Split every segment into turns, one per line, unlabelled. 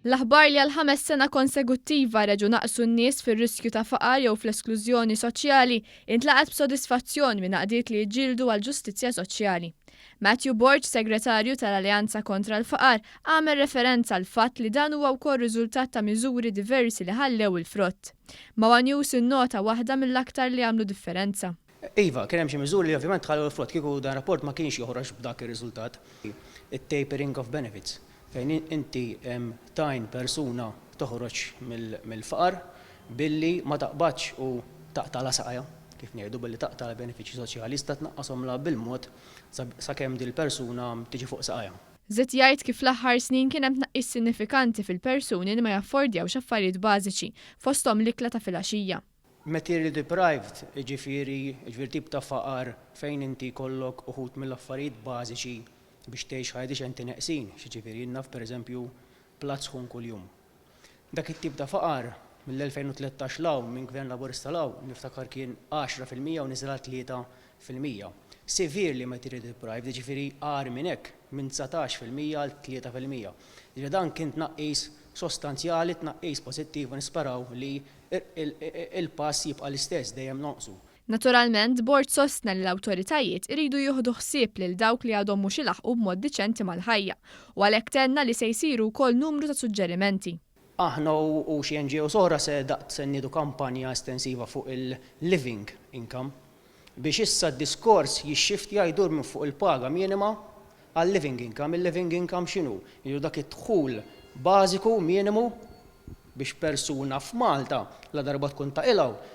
L-aħbar li għal 5 sena konseguttiva reġu naqsu n-nies fir-riskju ta' faqar jew fl-esklużjoni soċjali intlaqat b'sodisfazzjon minn għaqdiet li jġildu għall-ġustizzja soċjali. Matthew Borg, segretarju tal-Alleanza kontra l-Faqar, għamel referenza għal fatt li dan huwa wkoll riżultat ta' miżuri diversi li ħallew il-frott. Ma News innota waħda mill-aktar li għamlu differenza.
Iva, kien hemm xi miżuri li ovvjament ħallew il-frott kieku dan rapport ma kienx joħroġ b'dak ir-riżultat. It-tapering of benefits. Fejn inti tajn persuna toħroġ mill-faqar billi ma taqbadx u taqtala saqajja, kif ngħidu billi taqtala benefiċċji soċjali sta tnaqqashomla bil-mod sakemm din il-persuna tiġi fuq saqajja.
Żied jgħid kif l-aħħar snin kien hemm tnaqqis sinifikanti fil-persuni li ma jaffordjawx affarijiet bażiċi fosthom l-ikla ta' filgħaxija.
Materially deprived, ġifieri tip ta' faqar fejn inti kollok uħud mill-affarijiet bażiċi biex tgħix ħajja diċenti neqsin, xiġifieri naf pereżempju plazz ħun kuljum. Dak it-tip ta' faqar mill-2013 law minn Gvern Laburista law niftakar kien 10% u niżel 3%. Severely materially deprived, ġifieri qar minn hekk minn 19% għal 3%. Ġifieri dan kien tnaqqis sostanzjali, tnaqqis pożittiv u nisperaw li il-pass jibqa' l-istess dejjem noqsu.
Naturalment, Borg sostna li l-awtoritajiet iridu jieħdu ħsieb lil dawk li għadhom mhux ilaħqu b'mod diċenti mal-ħajja u għalhekk tenna li se jsiru wkoll numru ta' suġġerimenti.
Aħna u xi NGOs oħra se nieħdu kampanja estensiva fuq il-living income biex issa d-diskors jixxiftja jdur minn fuq il-paga minima għal-living income. Il-living income x'inhu? Jiġu dak id-dħul bażiku minimu biex persuna f'Malta la darba tkun ta' ilgħu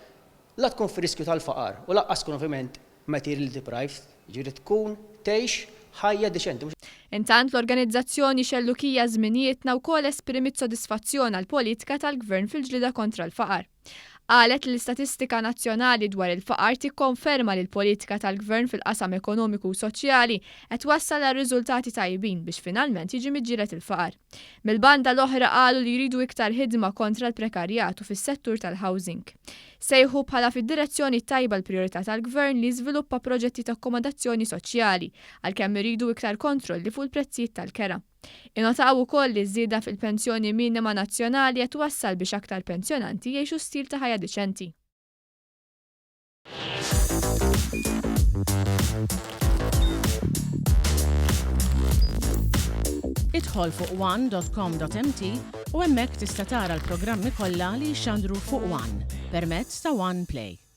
la tkun f'riskju tal-faqar u laqqas tkun ovvjament materially deprived, ġieri tkun tgħix ħajja diċenti.
Intant l-organizzazzjoni xellukija żminijietna wkoll esprimit sodisfazzjon għall-politika tal-Gvern fil-ġlida kontra l-faqar. Qalet li l-istatistika nazzjonali dwar il-faqar tikkonferma li l-politika tal-Gvern fil-qasam ekonomiku u soċjali qed wassal għal riżultati tajbin biex finalment jiġi miġġieled il-faqar. Mill-banda l-oħra qalu li jridu iktar ħidma kontra l-prekarjatu fis-settur tal-housing. Sejħu bħala fid-direzzjoni tajba l-priorità tal-Gvern li jiżviluppa proġetti ta' akkomodazzjoni soċjali għalkemm iridu iktar kontrolli fuq il-prezzijiet tal-kera. Inotaw ukoll li żieda fil-pensjoni minima nazzjonali qed wassal biex aktar pensjonanti jgħixu stil ta' ħajja diċenti.
Idħol fuq one.com.mt u hemmhekk tista' tara l-programmi kollha li jxandru fuq One permezz ta' One Play.